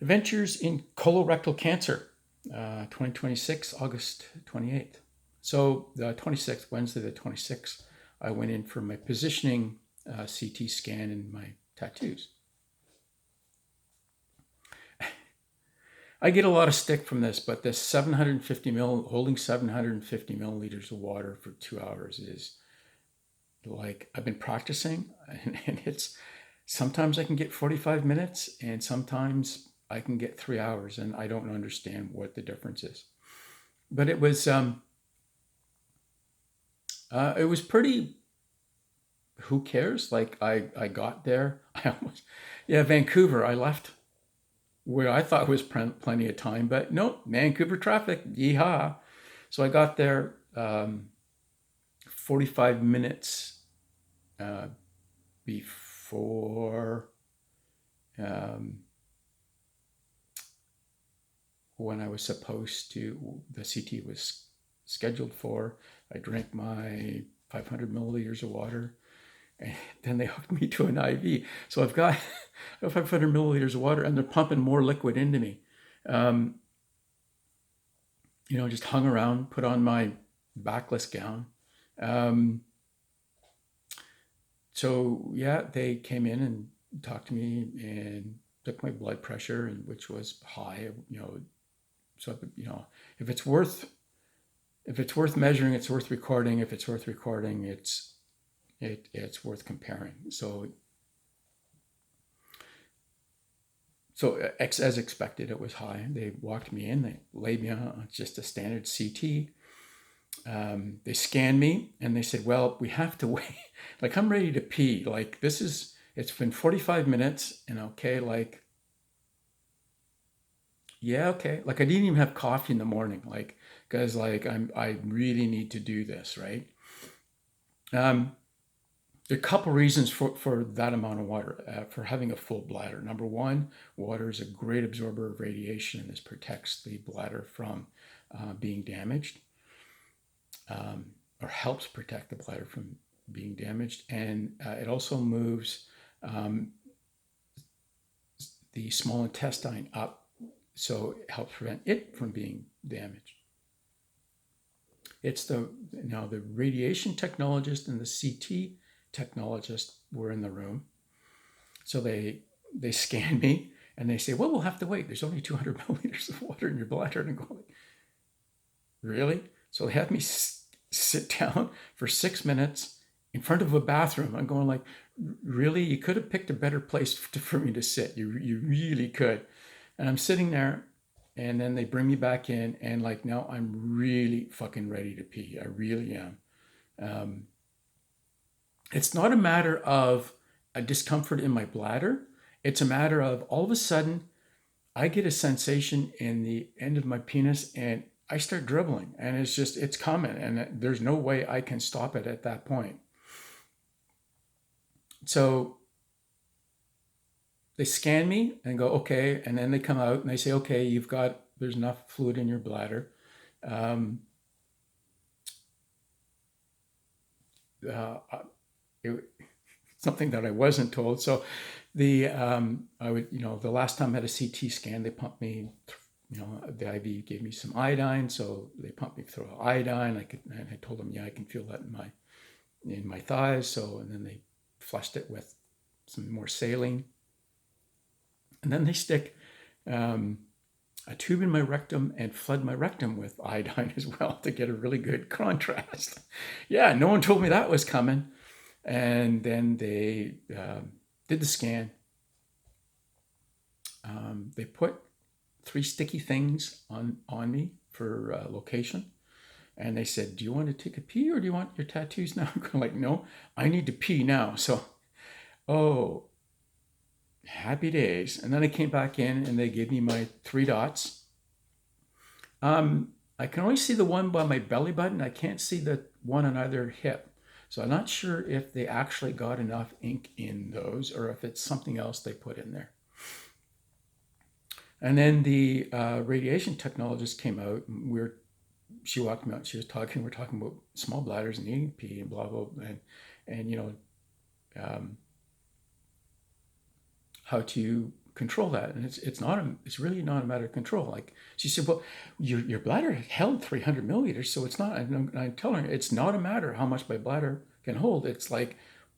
Adventures in Colorectal Cancer, 2026, August 28th. So the 26th, Wednesday the 26th, I went in for my positioning CT scan and my tattoos. I get a lot of stick from this, but this holding 750 milliliters of water for 2 hours is like, I've been practicing, and it's, sometimes I can get 45 minutes and sometimes I can get 3 hours, and I don't understand what the difference is. But it was pretty, who cares? Like I got there. Vancouver, I left where I thought was plenty of time, but nope, Vancouver traffic, yeehaw. So I got there 45 minutes before when I was supposed to, the CT was scheduled for. I drank my 500 milliliters of water, and then they hooked me to an IV. So I've got 500 milliliters of water, and they're pumping more liquid into me. Just hung around, put on my backless gown. So yeah, they came in and talked to me and took my blood pressure, and which was high. So if it's worth measuring, it's worth recording. If it's worth recording, it's worth comparing. So as expected, it was high. They walked me in, they laid me on just a standard CT. They scanned me and they said, well, we have to wait. Like, I'm ready to pee. Like, it's been 45 minutes, and okay, like, yeah, okay. Like, I didn't even have coffee in the morning, like, because like I really need to do this, right? There are a couple reasons for that amount of water, for having a full bladder. Number one, water is a great absorber of radiation, and this protects the bladder from being damaged, or helps protect the bladder from being damaged. And it also moves the small intestine up, so it helps prevent it from being damaged. It's the radiation technologist and the CT technologist were in the room. So they scan me and they say, well, we'll have to wait. There's only 200 milliliters of water in your bladder. And I go, like, really? So they had me sit down for 6 minutes in front of a bathroom. I'm going, like, really? You could have picked a better place for me to sit. You really could. And I'm sitting there, and then they bring me back in, and like, now I'm really fucking ready to pee. I really am. It's not a matter of a discomfort in my bladder. It's a matter of, all of a sudden, I get a sensation in the end of my penis, and I start dribbling, and it's coming, and there's no way I can stop it at that point. So they scan me and go, okay, and then they come out and they say, okay, there's enough fluid in your bladder. Something that I wasn't told. So the last time I had a CT scan, they pumped me, the IV gave me some iodine, so they pumped me through iodine. And I told them, yeah, I can feel that in my thighs. So, and then they flushed it with some more saline. And then they stick a tube in my rectum and flood my rectum with iodine as well to get a really good contrast. Yeah, no one told me that was coming. And then they did the scan. They put 3 sticky things on me for location. And they said, do you want to take a pee, or do you want your tattoos now? I'm like, no, I need to pee now. So, oh, happy days. And then I came back in and they gave me my 3 dots. I can only see the one by my belly button. I can't see the one on either hip. So I'm not sure if they actually got enough ink in those, or if it's something else they put in there. And then the radiation technologist came out, and she walked me out. She was talking. We're talking about small bladders and needing pee and blah blah, and how to control that. And it's really not a matter of control. Like she said, well, your bladder held 300 milliliters, so it's not. And I'm telling her it's not a matter how much my bladder can hold. It's like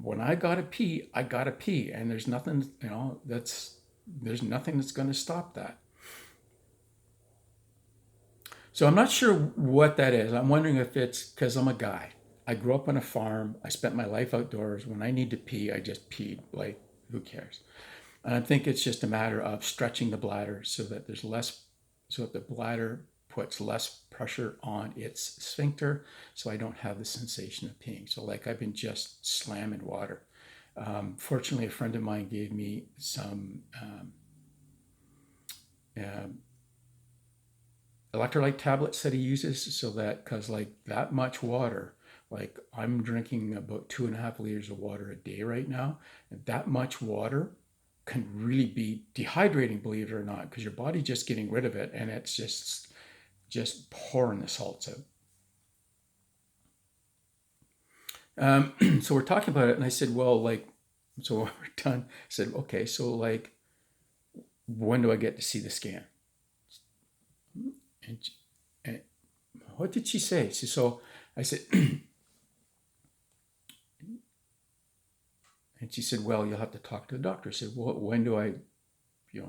when I gotta pee, I gotta pee, and there's nothing, there's nothing that's going to stop that. So I'm not sure what that is. I'm wondering if it's because I'm a guy. I grew up on a farm. I spent my life outdoors. When I need to pee, I just peed. Like, who cares? And I think it's just a matter of stretching the bladder so that so that the bladder puts less pressure on its sphincter, so I don't have the sensation of peeing. So like I've been just slamming water. Fortunately, a friend of mine gave me some electrolyte tablets that he uses, so that, because like that much water, like I'm drinking about 2.5 liters of water a day right now, and that much water can really be dehydrating, believe it or not, because your body's just getting rid of it, and it's just pouring the salts out. So we're talking about it, and I said, well, like, so when we're done, I said, okay, so like, when do I get to see the scan? And what did she say? So I said, and she said, well, you'll have to talk to the doctor. I said, well, when do I,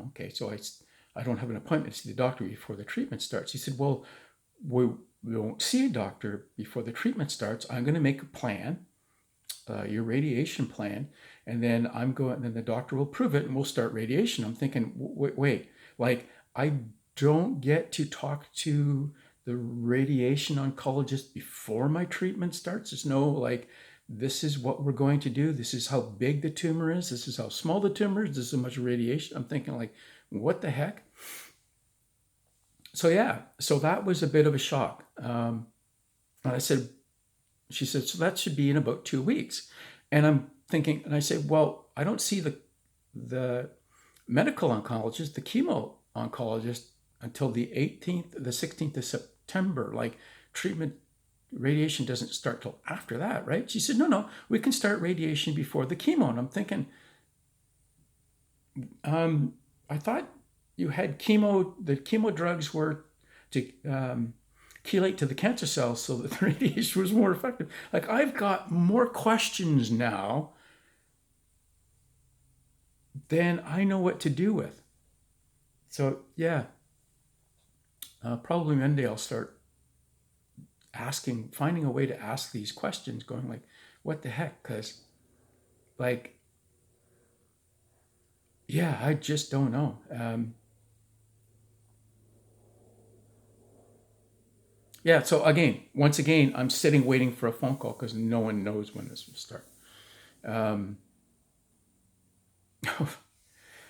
okay, so I don't have an appointment to see the doctor before the treatment starts. He said, well, we won't see a doctor before the treatment starts. I'm going to make a plan, your radiation plan, and then then the doctor will prove it and we'll start radiation. I'm thinking, wait, like I don't get to talk to the radiation oncologist before my treatment starts. There's no like, this is what we're going to do. This is how big the tumor is. This is how small the tumor is. This is how much radiation. I'm thinking like, what the heck? So yeah, so that was a bit of a shock. And she said, so that should be in about 2 weeks. And I'm thinking, and I say, well, I don't see the medical oncologist, the chemo oncologist, until the 16th of September. Like treatment, radiation doesn't start till after that, right? She said, no, we can start radiation before the chemo. And I'm thinking, I thought you had chemo, the chemo drugs were to chelate to the cancer cells so that the radiation was more effective. Like I've got more questions now than I know what to do with. So yeah, probably Monday I'll start finding a way to ask these questions, going like, what the heck? Because like, yeah, I just don't know. Yeah, so once again, I'm sitting waiting for a phone call because no one knows when this will start.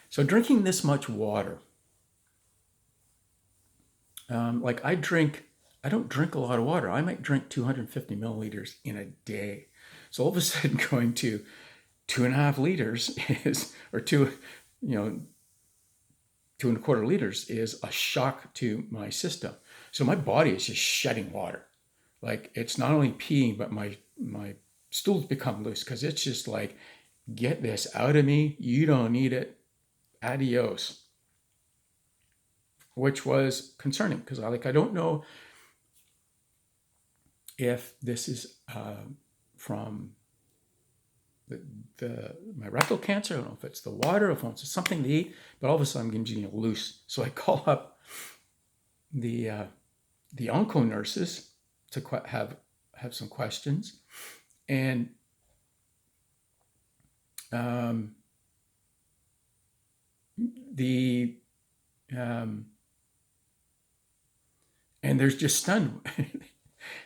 So drinking this much water, like I don't drink a lot of water. I might drink 250 milliliters in a day. So all of a sudden going to 2.5 liters or 2.25 liters is a shock to my system. So my body is just shedding water. Like it's not only peeing, but my stools become loose because it's just like, get this out of me. You don't need it. Adios. Which was concerning because I don't know if this is from my rectal cancer. I don't know if it's the water, if it's something to eat, but all of a sudden I'm getting loose. So I call up the onco nurses to have some questions, and and they're just stunned.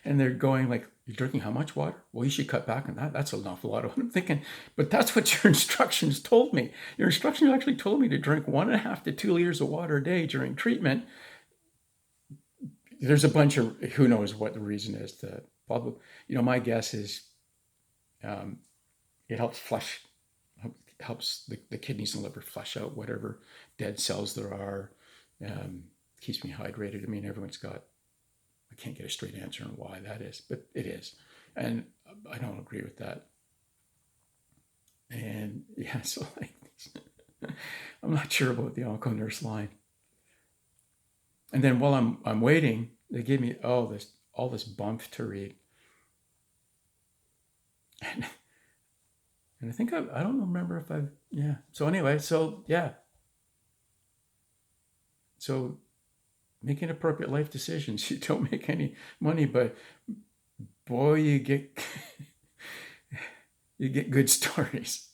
And they're going like, you're drinking how much water? Well, you should cut back on that. That's an awful lot of what I'm thinking. But that's what your instructions told me. Your instructions actually told me to drink 1.5 to 2 liters of water a day during treatment. There's a bunch of, who knows what the reason is. My guess is it helps the kidneys and liver flush out whatever dead cells there are. Keeps me hydrated. I mean, I can't get a straight answer on why that is, but it is. And I don't agree with that. And yeah, so like, I'm not sure about the Onco-Nurse line. And then while I'm waiting, they gave me all this bump to read. And I think I don't remember if I've, yeah. So anyway, so yeah. So making appropriate life decisions. You don't make any money, but boy, you get you get good stories.